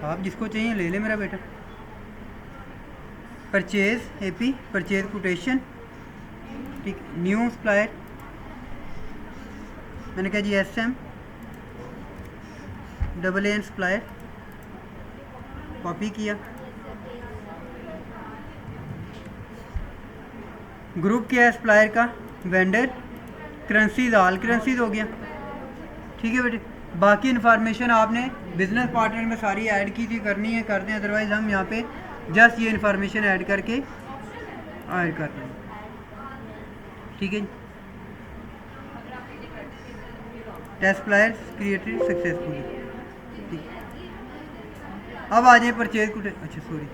आप जिसको चाहिए ले ले मेरा बेटा। परचेज एपी, परचेज कोटेशन, ठीक। न्यू सप्लायर, मैंने कहा जी SM AA सप्लायर, कॉपी किया। ग्रुप क्या है सप्लायर का, वेंडर, करेंसीज, ऑल करेंसीज हो गया, ठीक है बेटे। बाकी इन्फॉर्मेशन आपने बिजनेस पार्टनर में सारी ऐड की थी, करनी है कर दें, अदरवाइज हम यहाँ पे जस्ट ये इन्फॉर्मेशन ऐड करके ऐड कर दें, ठीक है जी। टेस्ट सप्लायर क्रिएटेड सक्सेसफुली, ठीक। अब आ जाए परचेज कोटेशन, अच्छा सॉरी,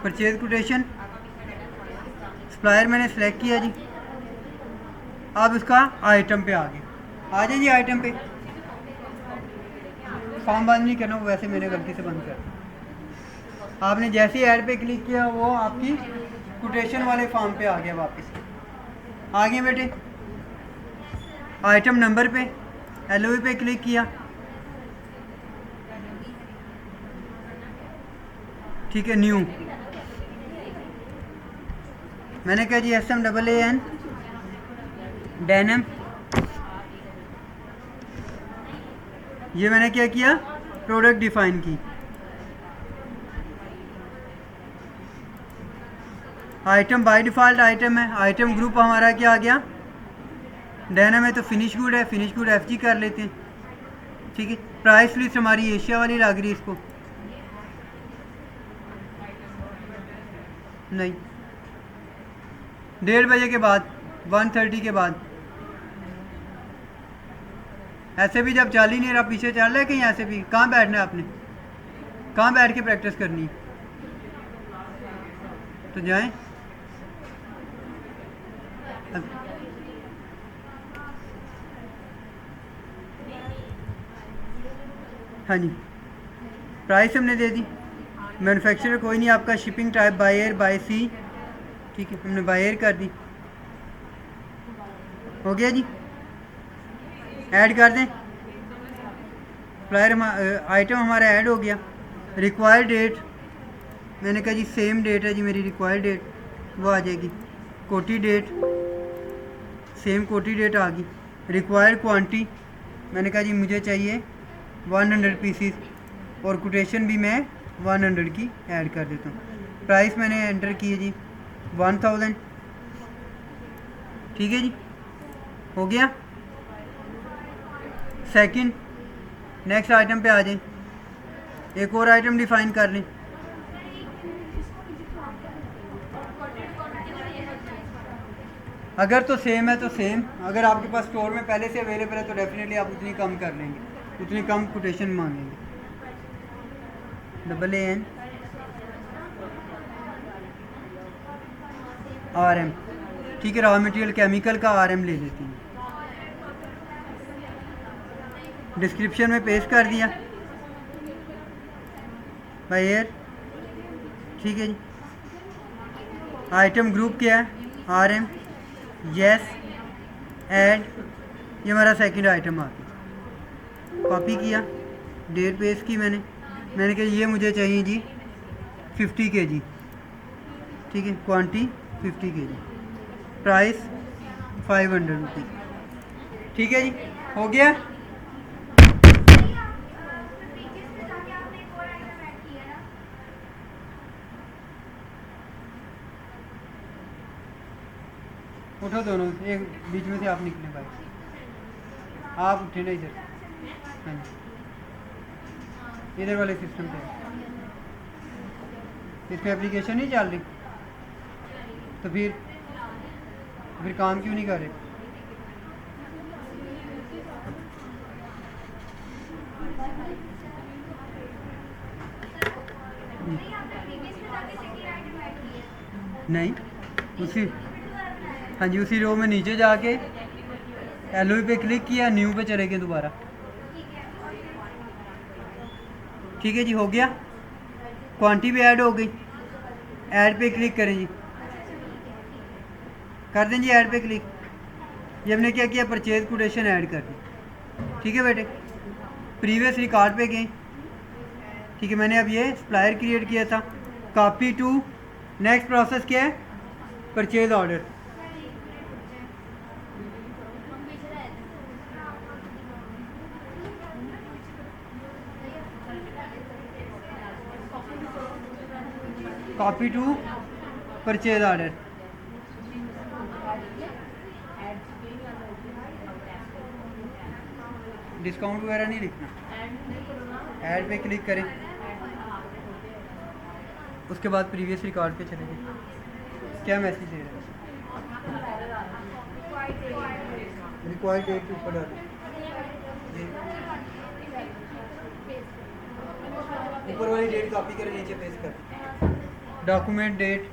परचेज कोटेशन सप्लायर मैंने सेलेक्ट किया जी। अब इसका आइटम पे आ जाए जी, आइटम पे फॉर्म बंद नहीं करना, वैसे मैंने गलती से बंद कर। आपने जैसे ही ऐड पे क्लिक किया वो आपकी कोटेशन वाले फॉर्म पे आ गया वापस। आगे बेटे आइटम नंबर पे LOV पे क्लिक किया, ठीक है। न्यू मैंने कहा जी SM AAN डेनिम, ये मैंने क्या किया, प्रोडक्ट डिफाइन की। आइटम बाय डिफ़ॉल्ट आइटम है, आइटम ग्रुप हमारा क्या आ गया, डेनिम है, तो फिनिश गुड है, फिनिश गुड FG कर लेते हैं, ठीक है। प्राइस लिस्ट हमारी एशिया वाली लग रही है, इसको नहीं, 1:30 बजे के बाद, 1:30 के बाद। ऐसे भी जब चल ही नहीं रहा, पीछे चल रहा है कहीं, ऐसे भी कहाँ बैठना है आपने, कहाँ बैठ के प्रैक्टिस करनी है, तो जाएं। हाँ जी, प्राइस हमने दे दी, मैन्युफैक्चरर कोई नहीं आपका, shipping type by air by sea, ठीक है, हमने बाय एयर कर दी, हो गया जी। ऐड कर दें, सप्लायर आइटम हमारा ऐड हो गया। रिक्वायर्ड डेट मैंने कहा जी सेम डेट है जी मेरी, रिक्वायर्ड डेट वो आ जाएगी। कोटी डेट, सेम कोटी डेट आ गई। रिक्वायर्ड क्वांटिटी मैंने कहा जी मुझे चाहिए 100 पीसीस, और कोटेशन भी मैं 100 की ऐड कर देता हूँ। प्राइस मैंने एंटर की है जी 1000, ठीक है जी, हो गया। सेकंड नेक्स्ट आइटम पे आ जाए, एक और आइटम डिफाइन कर लें। अगर तो सेम है तो सेम, अगर आपके पास स्टोर में पहले से अवेलेबल है तो डेफिनेटली आप उतनी कम कर लेंगे, उतनी कम कोटेशन मांगेंगे। AAN RM, ठीक है, रॉ मटेरियल केमिकल का RM ले लेती हैं। डिस्क्रिप्शन में पेस्ट कर दिया बाय एयर, ठीक है जी। आइटम ग्रुप क्या है, RM, यस, ऐड, ये हमारा सेकंड आइटम आ गया। कॉपी किया, डेट पेस्ट की मैंने कहा ये मुझे चाहिए जी 50 kg, ठीक है, क्वांटिटी 50 kg, प्राइस 500 रुपीज़, ठीक है जी, हो गया। उठो दोनों, एक बीच में से आप निकले भाई, आप उठे ना इधर, हाँ जी, इधर वाले सिस्टम पे। इस पर एप्लीकेशन नहीं चल रही तो फिर काम क्यों नहीं कर रहे? नहीं, उसी, हाँ जी, उसी रो में नीचे जाके LOV पे क्लिक किया, न्यू पे चले गए दोबारा, ठीक है जी, हो गया। क्वांटिटी भी ऐड हो गई, ऐड पे क्लिक करें जी, कर दें जी ऐड पे क्लिक। ये हमने क्या किया, परचेज कोटेशन ऐड कर दी, ठीक है बेटे। प्रीवियस रिकॉर्ड पे गए, ठीक है, मैंने अब ये सप्लायर क्रिएट किया था। कॉपी टू, नेक्स्ट प्रोसेस क्या है, purchase order. Copy to purchase order. Discount वगैरह नहीं लिखना, ऐड पे क्लिक करें, उसके बाद प्रीवियस रिकॉर्ड पे चले जाए। क्या मैसेज दे रहा है, रिक्वायर्ड डेट के ऊपर डालें, ऊपर वाली डेट कॉपी करें, नीचे पेस्ट करें। डॉक्यूमेंट डेट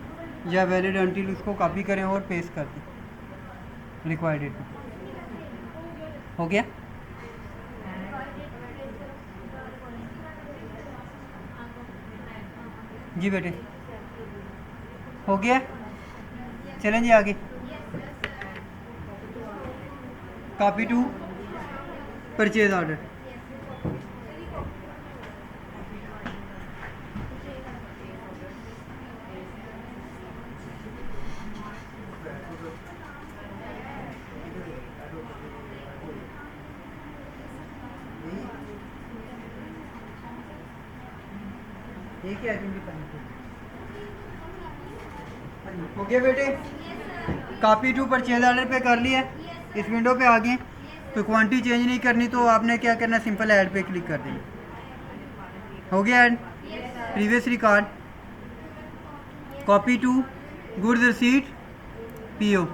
या वैलिड अंटिल उसको कॉपी करें और पेस्ट कर दें रिक्वायर्ड डेट में। हो गया? जी बेटे हो गया, चलें जी आगे। Copy to purchase order. एक ही आइटम की हो गया बेटे, कॉपी टू परचेज ऑर्डर पे कर लिया। इस विंडो पे आ गए, तो क्वांटिटी चेंज नहीं करनी, तो आपने क्या करना, सिंपल ऐड पे क्लिक कर देना। हो गया add, previous record, copy to goods receipt PO,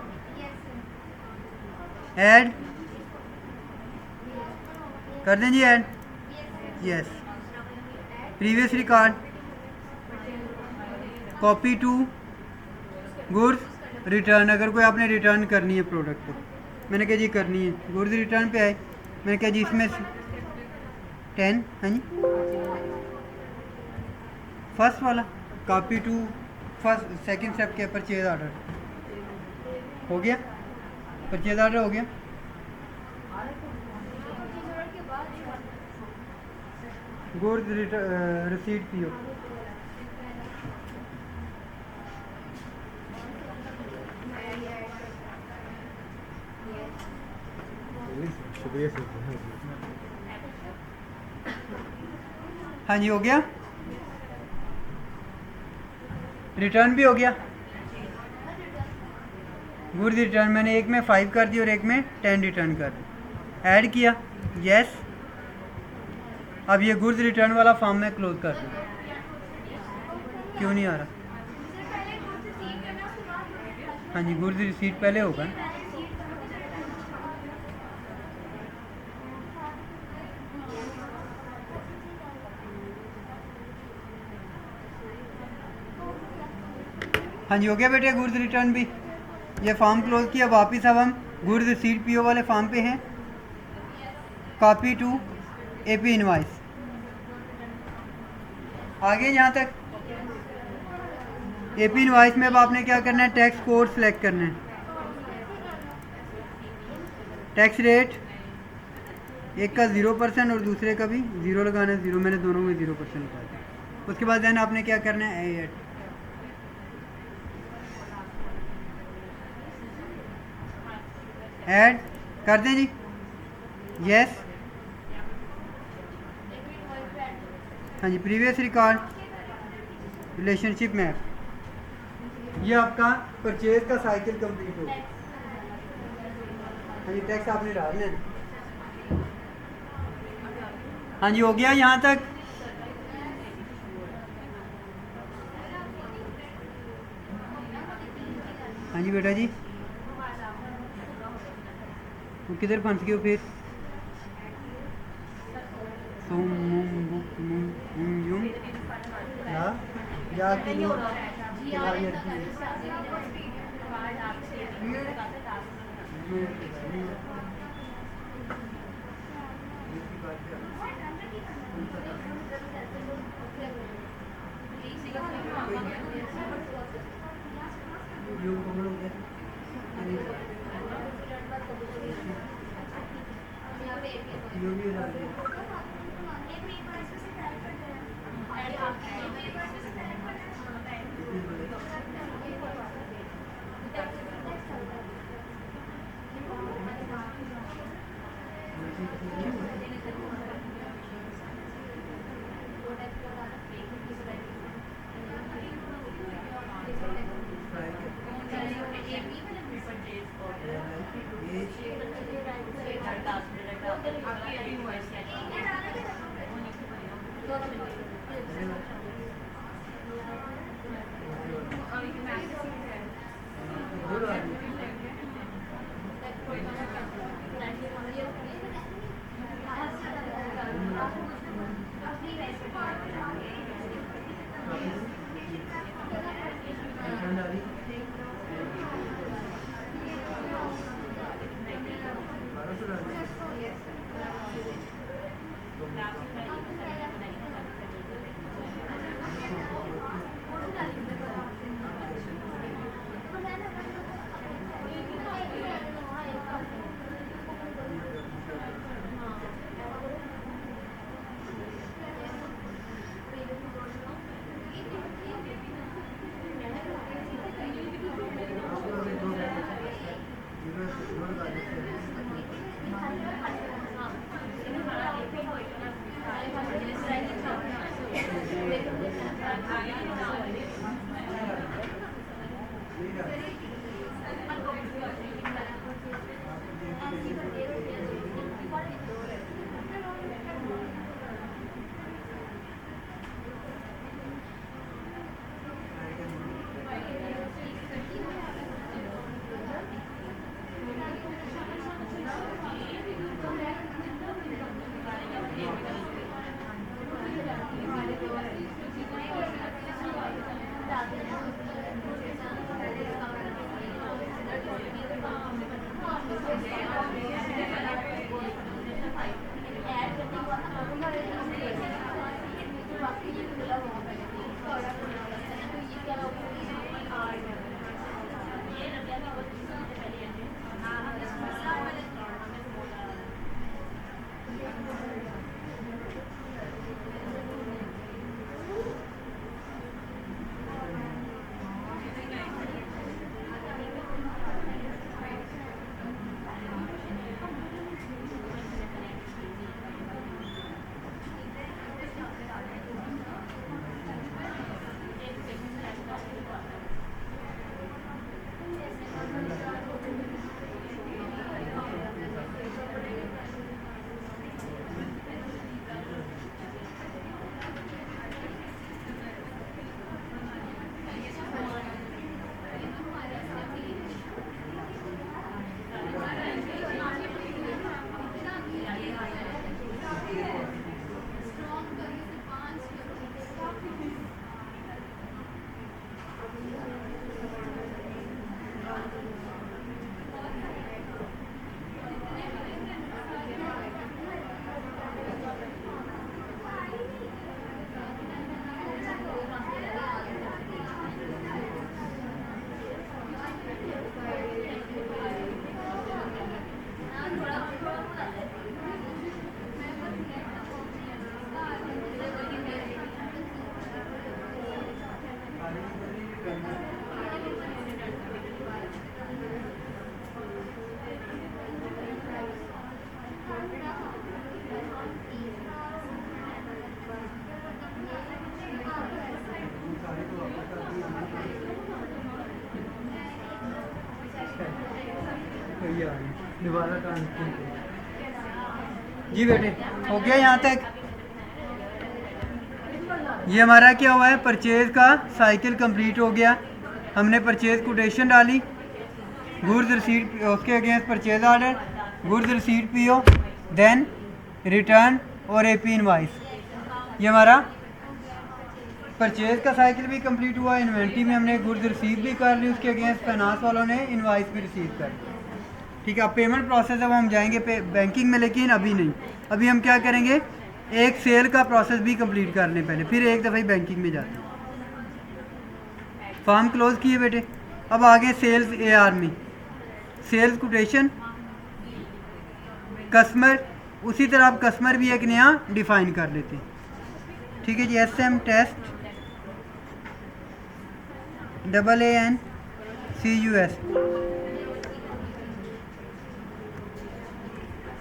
add कर दें जी add, yes. Previous record, copy to goods return, अगर कोई आपने रिटर्न करनी है प्रोडक्ट को, मैंने कहा जी करनी है, गुड्स रिटर्न पे आए, मैंने कहा जी इसमें 10, हाँ जी फर्स्ट वाला, copy to first second step के परचेज ऑर्डर। हो गया, परचेज ऑर्डर हो गया। गुड्स रिसीट पीओ, हाँ जी हो गया, रिटर्न भी हो गया। गुड्स रिटर्न मैंने एक में 5 कर दी और एक में 10 रिटर्न कर दी, ऐड किया, यस। अब ये गुड्स रिटर्न वाला फॉर्म में क्लोज कर दूँ, क्यों नहीं आ रहा, हाँ जी गुड्स रिसीट पहले होगा। हाँ जी हो गया बेटे, गुड्स रिटर्न भी, ये फॉर्म क्लोज किया। वापस अब हम गुड्स रिसीट पीओ वाले फॉर्म पे हैं, कॉपी टू एपी इनवाइस। आगे यहाँ तक एपी इनवाइस में अब आपने क्या करना है, टैक्स कोड सेलेक्ट करना है, टैक्स रेट एक का 0% और दूसरे का भी 0 लगाना है, 0 मैंने दोनों में 0% लगा दिया। उसके बाद देन आपने क्या करना है, ऐड कर दें जी, यस। हाँ जी प्रीवियस रिकॉर्ड, रिलेशनशिप मैप, ये आपका परचेज का साइकिल कंप्लीट हो गया। हाँ जी टैक्स आपने डालना है, हाँ जी हो गया यहाँ तक। हाँ जी बेटा जी, वो किधर फंस गए हो फिर, जी बेटे हो गया यहाँ तक। ये हमारा क्या हुआ है, परचेज का साइकिल कंप्लीट हो गया। हमने परचेज कोटेशन डाली, गुड्स रिसीट, उसके against purchase order, goods receipt PO, then return और एपी इनवाइस। ये हमारा परचेज का साइकिल भी कंप्लीट हुआ। इन्वेंट्री में हमने गुड्स रिसीव भी कर ली, उसके अगेंस्ट फाइनेंस वालों ने इनवाइस भी रिसीव कर ली। ठीक है, अब पेमेंट प्रोसेस अब हम जाएंगे बैंकिंग में, लेकिन अभी नहीं। अभी हम क्या करेंगे, एक सेल का प्रोसेस भी कंप्लीट कर लें पहले, फिर एक दफ़ा बैंकिंग में जाते हैं। फॉर्म क्लोज किए बेटे। अब आगे सेल्स एआर में सेल्स कोटेशन, कस्टमर, उसी तरह आप कस्टमर भी एक नया डिफ़ाइन कर लेते हैं। ठीक है जी, SM टेस्ट AANCUS,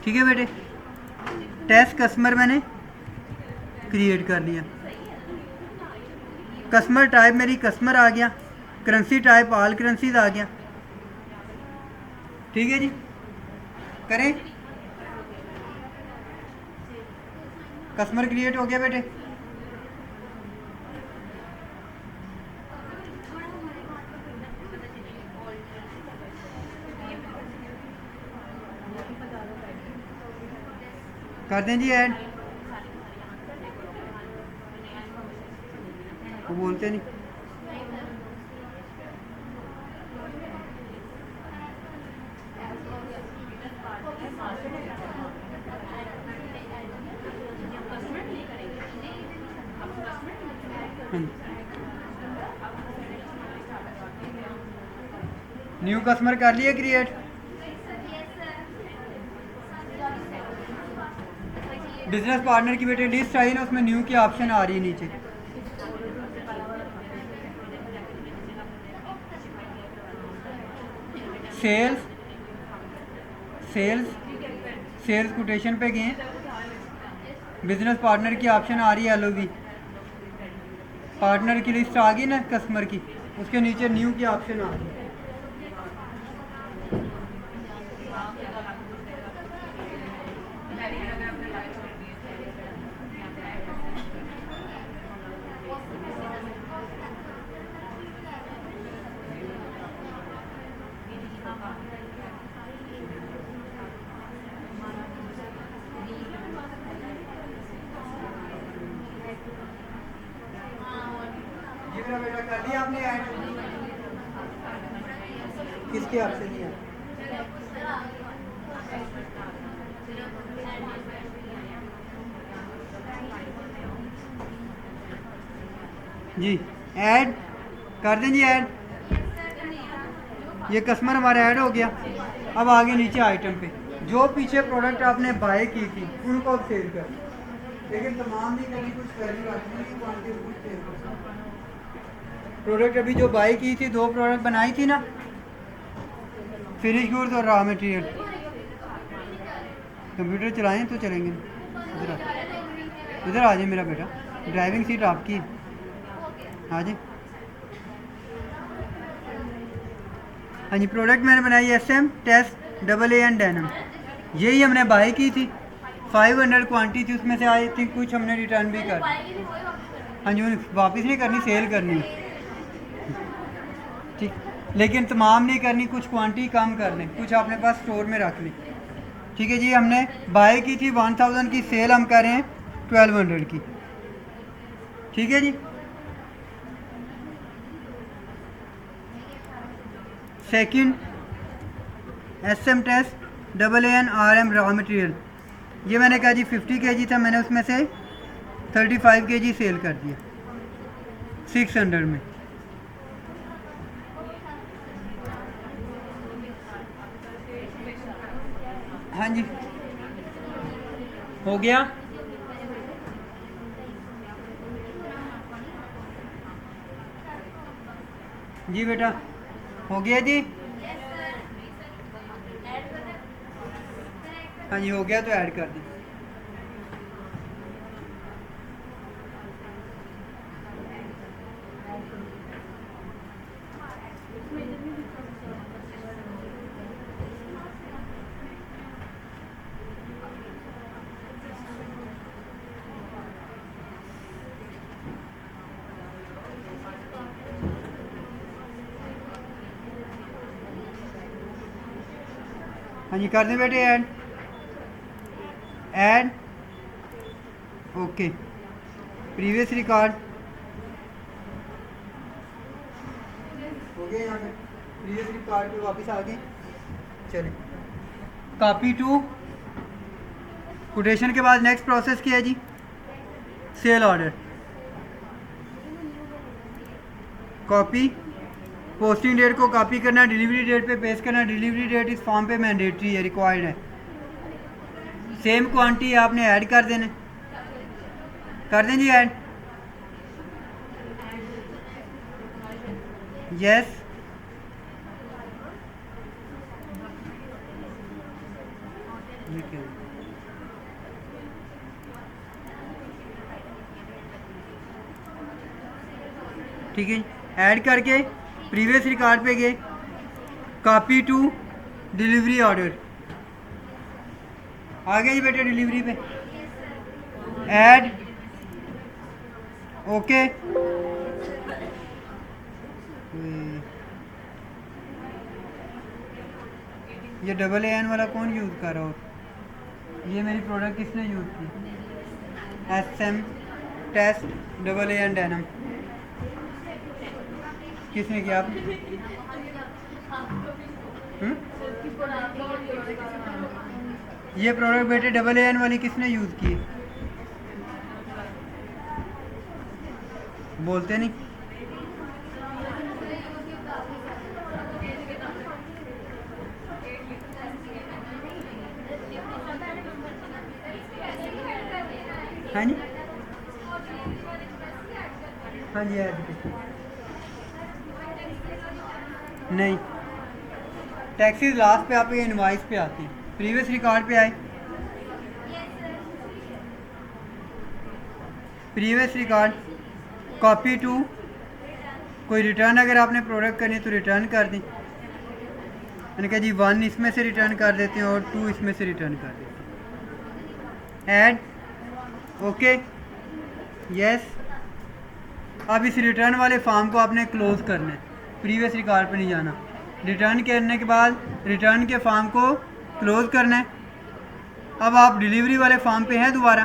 ठीक है बेटे। टेस्ट कस्टमर मैंने क्रिएट कर लिया। कस्टमर टाइप मेरी कस्टमर आ गया, करेंसी टाइप ऑल करेंसीज आ गया, ठीक है जी। करें, कस्टमर क्रिएट हो गया बेटे। कर दें जी ऐड, वो बोलते नहीं। न्यू कस्टमर कर लिए क्रिएट। बिजनेस पार्टनर की बेटे लिस्ट आई ना, उसमें न्यू की ऑप्शन आ रही है नीचे। सेल्स सेल्स सेल्स कोटेशन पे गए, बिजनेस पार्टनर की ऑप्शन आ रही है LOV, पार्टनर की लिस्ट आ गई ना कस्टमर की, उसके नीचे न्यू की ऑप्शन आ रही है। जी मेरा बेटा कर लिया आपने ऐड, किसके ऑप्शन दिया? जी ऐड कर दें जी ऐड। ये कस्टमर हमारा ऐड हो गया। अब आगे नीचे आइटम पे जो पीछे प्रोडक्ट आपने बाय की थी उनको अब सेल कर, लेकिन तमाम नहीं करनी, कुछ करनी रखनी, क्वांटिटी कुछ सेल कर। प्रोडक्ट अभी जो बाय की थी, 2 प्रोडक्ट बनाई थी ना, फिनिश गुड्स और रॉ मटेरियल। कंप्यूटर चलाएं तो चलेंगे। इधर आ जाए मेरा बेटा, ड्राइविंग सीट आपकी है, आ जाए। हाँ जी, प्रोडक्ट मैंने बनाई SM टेस्ट AAN डेनिम, यही हमने बाय की थी। 500 क्वांटिटी थी, उसमें से आई थिंक कुछ हमने रिटर्न भी कर, हाँ जी, वापस नहीं करनी, सेल करनी, ठीक, लेकिन तमाम नहीं करनी, कुछ क्वांटिटी कम कर लें, कुछ अपने पास स्टोर में रख लें, ठीक है जी। हमने बाय की थी 1000 की, सेल हम कर रहे हैं 1200 की, ठीक है जी। Second SM test AAN RM raw material, ये मैंने कहा जी 50 kg था, मैंने उसमें से 35 kg सेल कर दिया 600 में। हाँ जी, हो गया। जी बेटा हो गया जी, हाँ जी हो गया, तो ऐड कर दी। हाँ जी कर दें बेटे add, add okay. Previous record हो गया, यहाँ पे प्रीवियस रिकॉर्ड पे वापस आ गए। चले कॉपी टू कोटेशन के बाद नेक्स्ट प्रोसेस किया जी, sale order. Copy, posting date को कॉपी करना, डिलीवरी डेट पे पेस्ट करना। डिलीवरी डेट इस फॉर्म पे मैंडेटरी है, रिक्वायर्ड है। सेम क्वांटिटी आपने ऐड कर देने, कर दें जी ऐड। यस, ये क्या है? ठीक है, ऐड करके प्रीवियस रिकॉर्ड पे गए, कॉपी टू डिलीवरी ऑर्डर, आ गए जी बेटे डिलीवरी पे, ऐड, ओके। ये डबल ए एन वाला कौन यूज़ कर रहा हो? ये मेरी प्रोडक्ट किसने यूज़ की? SM test double A N denim किसने किया? आप? ये प्रोडक्ट बेटे डबल ए एन वाली किसने यूज़ की? बोलते नहीं। हाँ जी, हाँ जी, ऐड नहीं, टैक्सीज लास्ट पे आपके इनवाइस पे आती है, प्रीवियस रिकॉर्ड पे आए, प्रीवियस रिकॉर्ड, कॉपी टू, कोई रिटर्न अगर आपने प्रोडक्ट करनी तो रिटर्न कर दें, मैंने कहा जी 1 इसमें से रिटर्न कर देते हैं और 2 इसमें से रिटर्न कर देते हैं, ऐड, ओके, यस। अब इस रिटर्न वाले फॉर्म को आपने क्लोज करना है, प्रीवियस रिकॉर्ड पे नहीं जाना, रिटर्न करने के बाद रिटर्न के फॉर्म को क्लोज करना है। अब आप डिलीवरी वाले फॉर्म पे हैं दोबारा,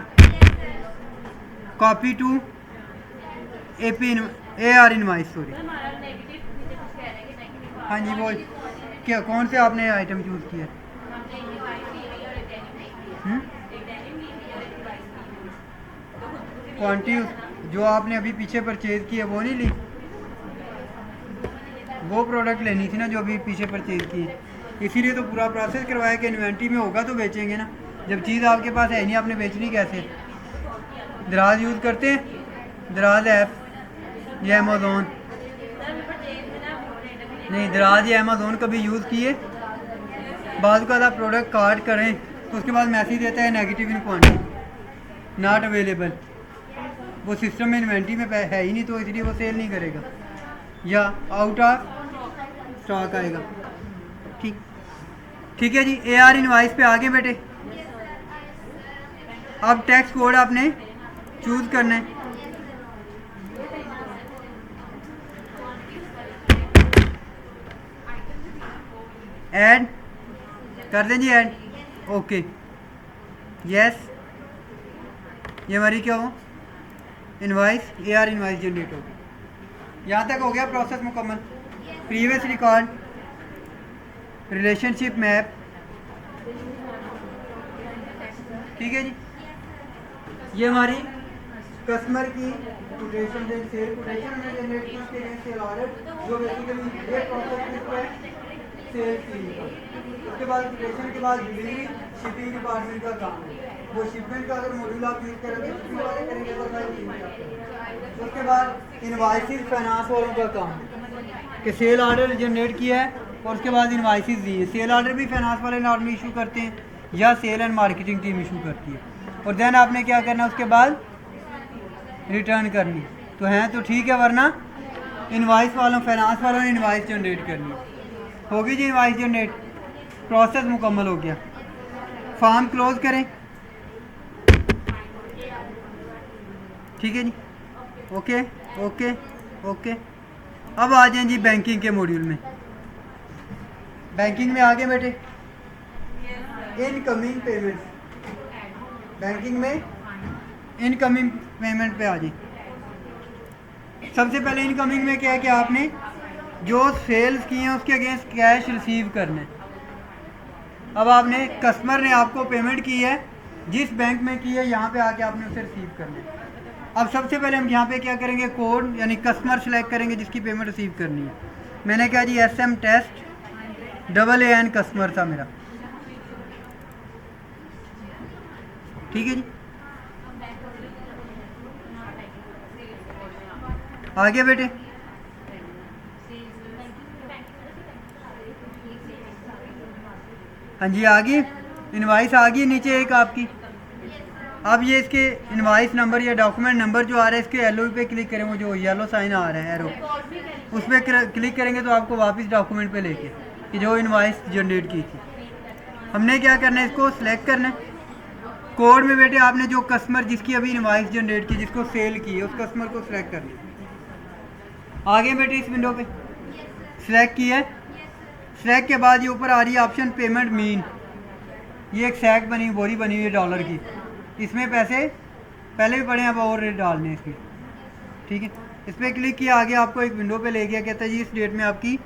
copy to AR invoice, sorry, हाँ जी बोल, क्या कौन से आपने आइटम चूज़ किया? क्वांटिटी जो आपने अभी पीछे परचेज की है वो नहीं ली? वो प्रोडक्ट लेनी थी ना जो अभी पीछे परचेज की है, इसीलिए तो पूरा प्रोसेस करवाया कि इन्वेंट्री में होगा तो बेचेंगे ना, जब चीज़ आपके पास है नहीं आपने बेचनी कैसे? दराज यूज़ करते हैं, दराज ऐप या अमेज़ोन? नहीं, दराज या अमेज़ोन कभी यूज़ किए? बाद का आप प्रोडक्ट कार्ड करें तो उसके बाद मैसेज देता है negative in quantity, not available, वो सिस्टम में इन्वेंट्री में है ही नहीं तो इसलिए वो सेल नहीं करेगा या आउट ऑफ स्टॉक आएगा। ठीक, ठीक है जी, AR इनवाइस पे आगे बेटे। अब टैक्स कोड आपने चूज़ करना है, ऐड कर दें जी, ऐड, ओके, यस। ये हमारी क्या हो, इनवाइस, AR इनवाइस जनरेट होगी। यहाँ तक हो गया प्रोसेस मुकम्मल। प्रीवियस रिकॉर्ड, रिलेशनशिप मैप, ठीक है जी। ये हमारी कस्टमर की कोटेशन से सेल कोटेशन में जनरेट की उसके लिए सेल ऑर्डर, जो बेसिकली ये प्रोसेस किसका है, सेल की। उसके बाद कोटेशन के बाद डिलीवरी शिपिंग डिपार्टमेंट का काम है, वो शिपमेंट का अगर मॉड्यूल आप यूज़ करेंगे शिपिंग वाले करेंगे तो मैं। उसके बाद इनवाइसेस फाइनेंस वालों का काम है कि सेल ऑर्डर जनरेट किया है और उसके बाद इनवाइसेस दिए। सेल ऑर्डर भी फाइनेंस वाले नॉर्मली इशू करते हैं या sale and marketing team issue करती है, और देन आपने क्या करना है उसके बाद रिटर्न करनी, तो हैं तो ठीक है, वरना इनवाइस वालों फाइनेंस वालों ने इनवाइस जनरेट करनी होगी जी। इनवाइस जनरेट प्रोसेस मुकम्मल हो गया, फॉर्म क्लोज करें, ठीक है जी, ओके ओके ओके। अब आ जाएं जी बैंकिंग के मॉड्यूल में। बैंकिंग में आगे बैठे, इनकमिंग पेमेंट, बैंकिंग में इनकमिंग पेमेंट पे आ जाए। सबसे पहले इनकमिंग में क्या है कि आपने जो सेल्स किए हैं उसके अगेंस्ट कैश रिसीव करना है। अब आपने कस्टमर ने आपको पेमेंट की है, जिस बैंक में की है यहाँ पे आके आपने उसे रिसीव करना है। अब सबसे पहले हम यहाँ पे क्या करेंगे, कोड यानी कस्टमर सेलेक्ट करेंगे जिसकी पेमेंट रिसीव करनी है। मैंने कहा जी SM test double AN customer था मेरा, ठीक है जी। आगे बेटे हाँ जी आ गई, इनवाइस आ गई नीचे एक आपकी। अब ये इसके इनवाइस नंबर या डॉक्यूमेंट नंबर जो आ रहा है, इसके एल पे क्लिक करें, वो जो येलो साइन आ रहा है एरो, उस पर क्लिक करेंगे तो आपको वापस डॉक्यूमेंट पे लेके कि जो इनवाइस जनरेट की थी। हमने क्या करना है, इसको सिलेक्ट करना है। कोड में बेटे आपने जो कस्टमर जिसकी अभी इनवाइस जनरेट की, जिसको सेल की है, उस कस्टमर को सिलेक्ट करना है। आगे बेटे इस विंडो पे सिलेक्ट किया है। सिलेक्ट के बाद ये ऊपर आ रही है ऑप्शन पेमेंट मीन, ये एक सैक बनी बोरी बनी हुई है डॉलर की, इसमें पैसे पहले भी पड़े हैं, अब और रेट डालने हैं इसमें। ठीक है, इस पर क्लिक किया, आगे आपको एक विंडो पे ले गया, कहता है जी इस डेट में आपकी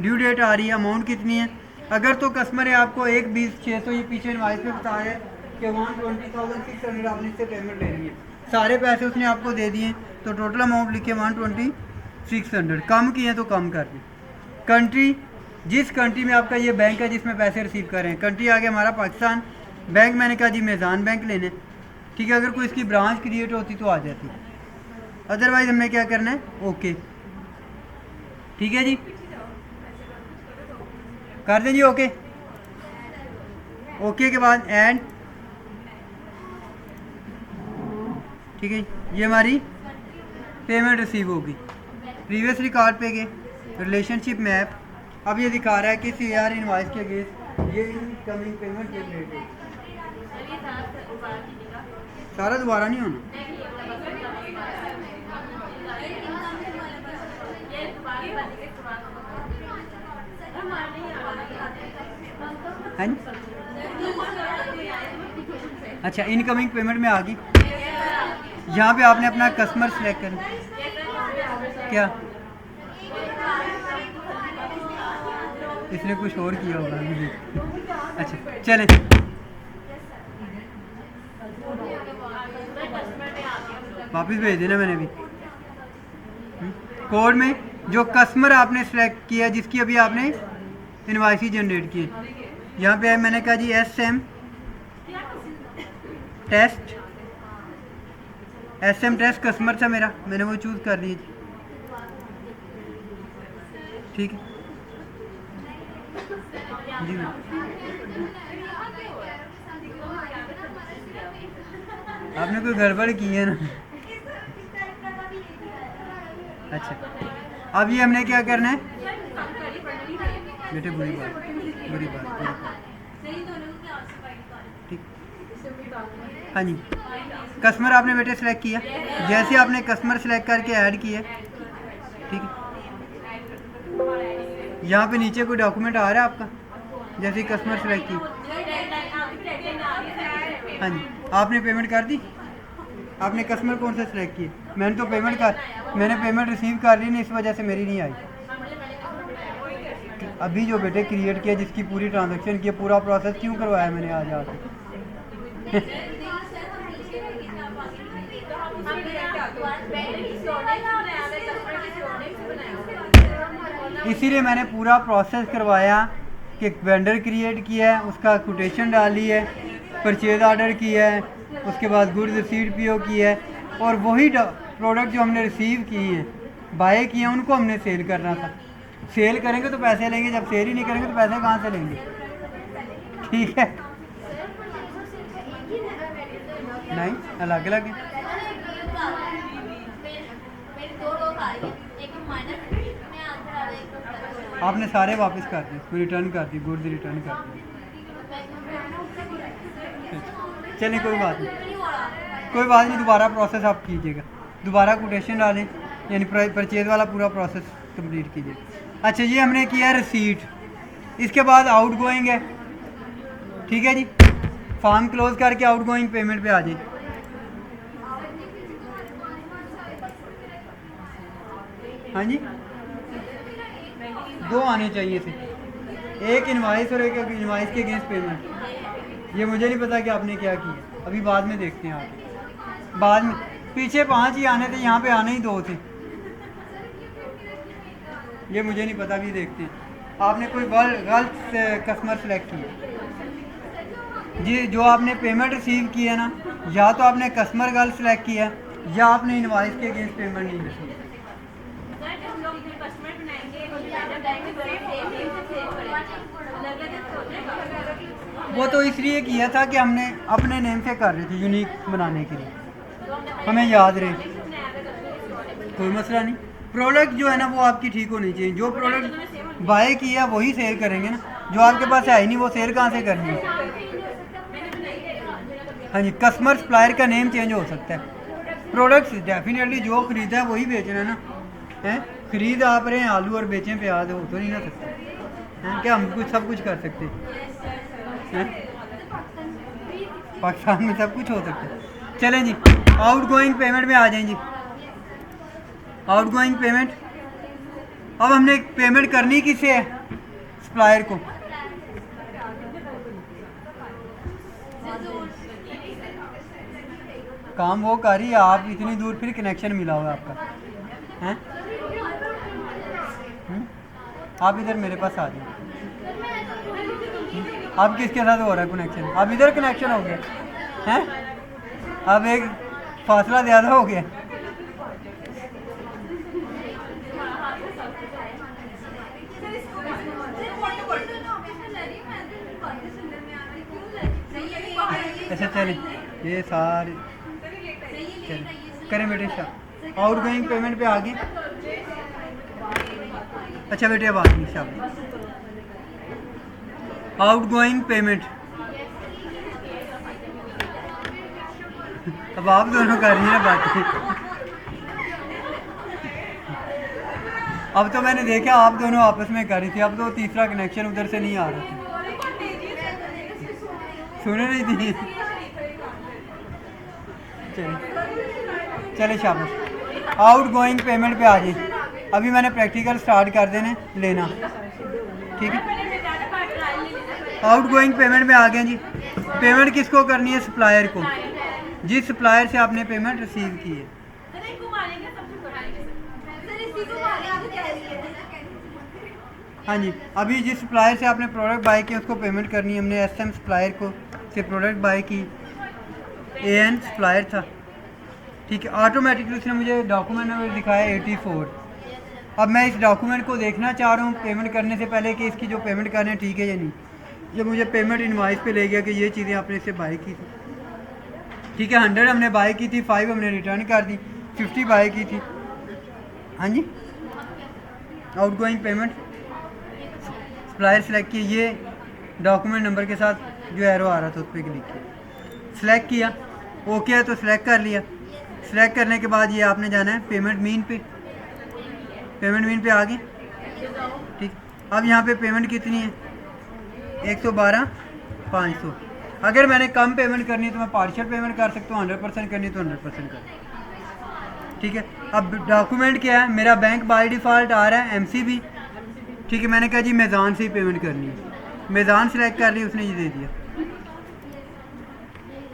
ड्यू डेट आ रही है, अमाउंट कितनी है। अगर तो कस्टमर है आपको 1,20,600 ये पीछे इनवाइस पे बताया है कि 120,600 आपने इससे पेमेंट लेनी है, सारे पैसे उसने आपको दे दिए, तो टोटल अमाउंट लिखे 120,600, कम किए तो कम कर दें। कंट्री, जिस कंट्री में आपका ये बैंक है जिसमें पैसे रिसीव कर रहे हैं, कंट्री आ गया हमारा पाकिस्तान। बैंक मैंने कहा जी मेज़ान बैंक लेने, ठीक है, अगर कोई इसकी ब्रांच क्रिएट होती तो आ जाती, अदरवाइज हमने क्या करना है, ओके। ठीक है जी, कर दें जी ओके। ओके के बाद ऐड, ठीक है, ये हमारी पेमेंट रिसीव होगी। प्रीवियस रिकॉर्ड पे गए, रिलेशनशिप मैप, अब ये दिखा रहा है कि CR इनवॉइस के अगेंस्ट ये इनकमिंग पेमेंट जनरेट है। सारा दोबारा नहीं होना, है जी? अच्छा, इनकमिंग पेमेंट में आ गई। यहाँ पे आपने अपना कस्टमर सेलेक्ट करना, क्या इसने कुछ और किया होगा मुझे। अच्छा चलें, वापस भेज देना मैंने भी। कोड में जो कस्टमर आपने सेलेक्ट किया जिसकी अभी आपने इनवॉइस जनरेट की, यहाँ पे मैंने कहा जी SM test, SM test customer था मेरा, मैंने वो चूज़ कर लिया। ठीक है जी, आपने कोई गड़बड़ की है ना। अच्छा, अब ये हमने क्या करना है बेटे, बुरी बात, बुरी बात, बुरी बात। ठीक, हाँ जी, कस्टमर आपने बेटे सेलेक्ट किया, जैसे आपने कस्टमर सेलेक्ट करके ऐड किया, ठीक है, यहाँ पे नीचे कोई डॉक्यूमेंट आ रहा है आपका, जैसे ही कस्टमर सेलेक्ट की, हाँ जी, आपने पेमेंट कर दी। आपने कस्टमर कौन सा सेलेक्ट किया, मैंने तो मैंने पेमेंट रिसीव कर ली नहीं, इस वजह से मेरी नहीं आई। अभी जो बेटे क्रिएट किया, जिसकी पूरी ट्रांजैक्शन की, पूरा प्रोसेस क्यों करवाया मैंने आज आके। इसीलिए मैंने पूरा प्रोसेस करवाया कि वेंडर क्रिएट किया है, उसका कोटेशन डाली है, परचेज ऑर्डर किया है, उसके बाद गुड्स रिसीट PO किया है, और वही प्रोडक्ट जो हमने रिसीव किए हैं, बाय किए हैं, उनको हमने सेल करना था। सेल करेंगे तो पैसे लेंगे, जब सेल ही नहीं करेंगे तो पैसे कहाँ से लेंगे। ठीक है, नहीं अलग अलग है। आपने सारे वापस कर दिए, रिटर्न कर दी, गुड्स रिटर्न कर दी। चलिए कोई बात नहीं, कोई बात नहीं, दोबारा प्रोसेस आप कीजिएगा, दोबारा कोटेशन डालें, यानी परचेज वाला पूरा प्रोसेस कंप्लीट कीजिए। अच्छा, ये हमने किया रिसीट, इसके बाद आउट गोइंग है। ठीक है जी, फॉर्म क्लोज करके आउट गोइंग पेमेंट पे आ जाए। हाँ जी, दो आने चाहिए थे, एक इनवाइस और एक इनवाइस के अगेंस्ट पेमेंट। ये मुझे नहीं पता कि आपने क्या किया, अभी बाद में देखते हैं आगे, बाद में। पीछे 5 ही आने थे, यहाँ पे आने ही 2 थे, ये मुझे नहीं पता, भी देखते हैं। आपने कोई गलत कस्टमर सेलेक्ट किया जी, जो आपने पेमेंट रिसीव की है ना, या तो आपने कस्टमर गलत सेलेक्ट किया या आपने इनवाइस के अगेंस्ट पेमेंट नहीं रिसीव। वो तो इसलिए किया था कि हमने अपने नेम से कर रहे थे, यूनिक बनाने के लिए, हमें याद रहे। कोई मसला नहीं, प्रोडक्ट जो है ना वो आपकी ठीक होनी चाहिए। जो प्रोडक्ट बाय किया वही सेल करेंगे ना, जो आपके पास है ही नहीं वो सेल कहाँ से करनी है। हाँ जी, कस्टमर सप्लायर का नेम चेंज हो सकता है, प्रोडक्ट्स डेफिनेटली जो खरीदा है वही बेचना है ना। हैं, खरीद आप रहे हैं आलू और बेचें प्याज, हो तो नहीं ना सकते हैं। क्या हम कुछ सब कुछ कर सकते हैं? पाकिस्तान में सब कुछ हो सकता है। चलें जी, आउट गोइंग पेमेंट में आ जाएं जी। आउट गोइंग पेमेंट, अब हमने पेमेंट करनी किसे है? सप्लायर को। काम वो कर रही है, आप इतनी दूर फिर कनेक्शन मिला हुआ आपका हैं? आप इधर मेरे पास आ जाइए। आप किसके साथ हो रहा है कनेक्शन? अब इधर कनेक्शन हो गया हैं? अब एक फासला ज़्यादा हो गया। अच्छा चलें, ये सारे चलें करें बेटे। आउट गोइंग पेमेंट पे आ गए। अच्छा बेटे अब आ गई शाबाश। आउट गोइंग पेमेंट, अब आप दोनों कर रही हैं ना बातें। अब तो मैंने देखा आप दोनों आपस में कर रही थी, अब तो तीसरा कनेक्शन उधर से नहीं आ रहा था, सुने नहीं थी। चले शाबाश। आउट गोइंग पेमेंट पे आ जाए। अभी मैंने प्रैक्टिकल स्टार्ट कर देने लेना, ठीक है। आउट गोइंग पेमेंट में आ गए जी। पेमेंट किसको करनी है? सप्लायर को, जिस सप्लायर से आपने पेमेंट रिसीव की है। हाँ जी, अभी जिस सप्लायर से आपने प्रोडक्ट बाय किया उसको पेमेंट करनी है। हमने एसएम सप्लायर को से प्रोडक्ट बाय की, एएन सप्लायर था, ठीक है। ऑटोमेटिकली उसने मुझे डॉक्यूमेंट नंबर दिखाया 84। अब मैं इस डॉक्यूमेंट को देखना चाह रहा हूँ पेमेंट करने से पहले कि इसकी जो पेमेंट कर रहे हैं ठीक है या नहीं। जब मुझे पेमेंट इनवाइस पे ले गया कि ये चीज़ें आपने इससे बाय की थी, ठीक है। 100 हमने बाय की थी, 5 हमने रिटर्न कर दी, 50 बाय की थी। हाँ जी, outgoing payment supplier select किया, ये डॉक्यूमेंट नंबर के साथ जो एरो आ रहा था उस पर क्लिक किया, सेलेक्ट किया, ओके है तो सेलेक्ट कर लिया। सेलेक्ट करने के बाद ये आपने जाना है पेमेंट मीन पे। पेमेंट मीन पे आ गए, ठीक। अब यहाँ पे पेमेंट कितनी है? 112,500। अगर मैंने कम पेमेंट करनी है तो मैं पार्शियल पेमेंट कर सकता हूँ, 100% करनी है तो 100% कर, ठीक है। अब डॉक्यूमेंट क्या है? मेरा बैंक बाय डिफ़ॉल्ट आ रहा है एमसीबी, ठीक है। मैंने कहा जी मेज़ान से ही पेमेंट करनी है, मेज़ान सेलेक्ट कर ली, उसने ये दे दिया।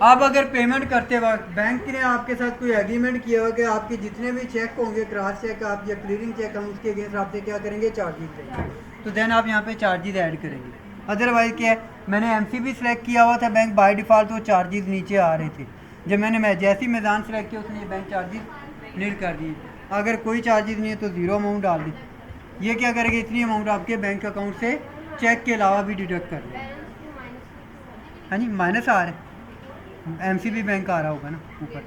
आप अगर पेमेंट करते वक्त बैंक ने आपके साथ कोई एग्रीमेंट किया हो कि आपके जितने भी चेक होंगे, क्रॉस चेक आप या क्लियरिंग चेक, हम उसके अगेंस्ट आपसे क्या करेंगे? चार्जेस देंगे, तो देन आप यहाँ पे चार्जेस ऐड करेंगे। अदरवाइज क्या है, मैंने एमसीबी सेलेक्ट किया हुआ था बैंक बाय डिफ़ॉल्ट, तो चार्जेस नीचे आ रहे थे। जब मैंने जैसे ही मैदान सेलेक्ट किया उसने ये बैंक चार्जेस नील कर दिए। अगर कोई चार्जेस नहीं है तो ज़ीरो अमाउंट डाल दी। ये क्या करेगा? इतनी अमाउंट आपके बैंक अकाउंट से चेक के अलावा भी डिडक्ट कर दें। हाँ जी, माइनस आ रहा है, एमसीबी बैंक का आ रहा होगा ना ऊपर,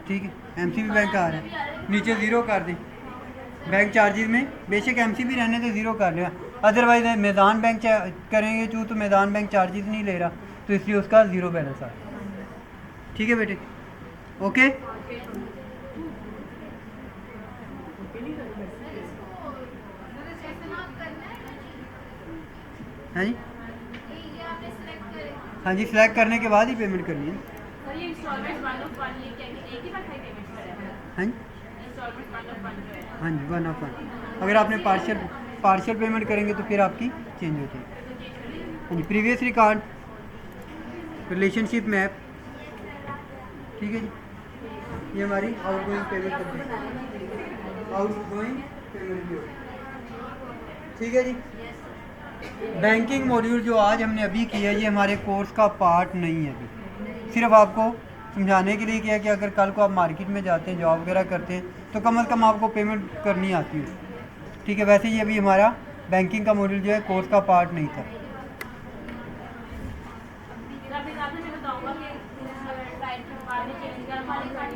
ठीक है। एमसीबी बैंक का आ रहा है, नीचे ज़ीरो कर दें बैंक चार्जेस में। बेशक एमसीबी रहने तो ज़ीरो कर लेगा, अदरवाइज मैदान बैंक करेंगे चूँ तो मैदान बैंक चार्जेस नहीं ले रहा, तो इसलिए उसका ज़ीरो बैलेंस आ रहा है, ठीक है बेटे। ओके, हाँ जी, हाँ जी, सिलेक्ट करने के बाद ही पेमेंट करनी है। हाँ जी, हाँ जी, 1 ऑफ 1। अगर आपने पार्शियल पेमेंट करेंगे तो फिर आपकी चेंज हो जाएगी। हाँ जी, प्रीवियस रिकॉर्ड, रिलेशनशिप मैप, ठीक है जी। ये हमारी आउट गोइंग पेमेंट ठीक है जी। बैंकिंग मॉड्यूल जो आज हमने अभी किया ये हमारे कोर्स का पार्ट नहीं है, अभी सिर्फ आपको समझाने के लिए किया कि अगर कल को आप मार्केट में जाते हैं, जॉब वगैरह करते हैं, तो कम से कम आपको पेमेंट करनी आती है, ठीक है। वैसे ये अभी हमारा बैंकिंग का मॉड्यूल जो है कोर्स का पार्ट नहीं था। बाद में चेंज कर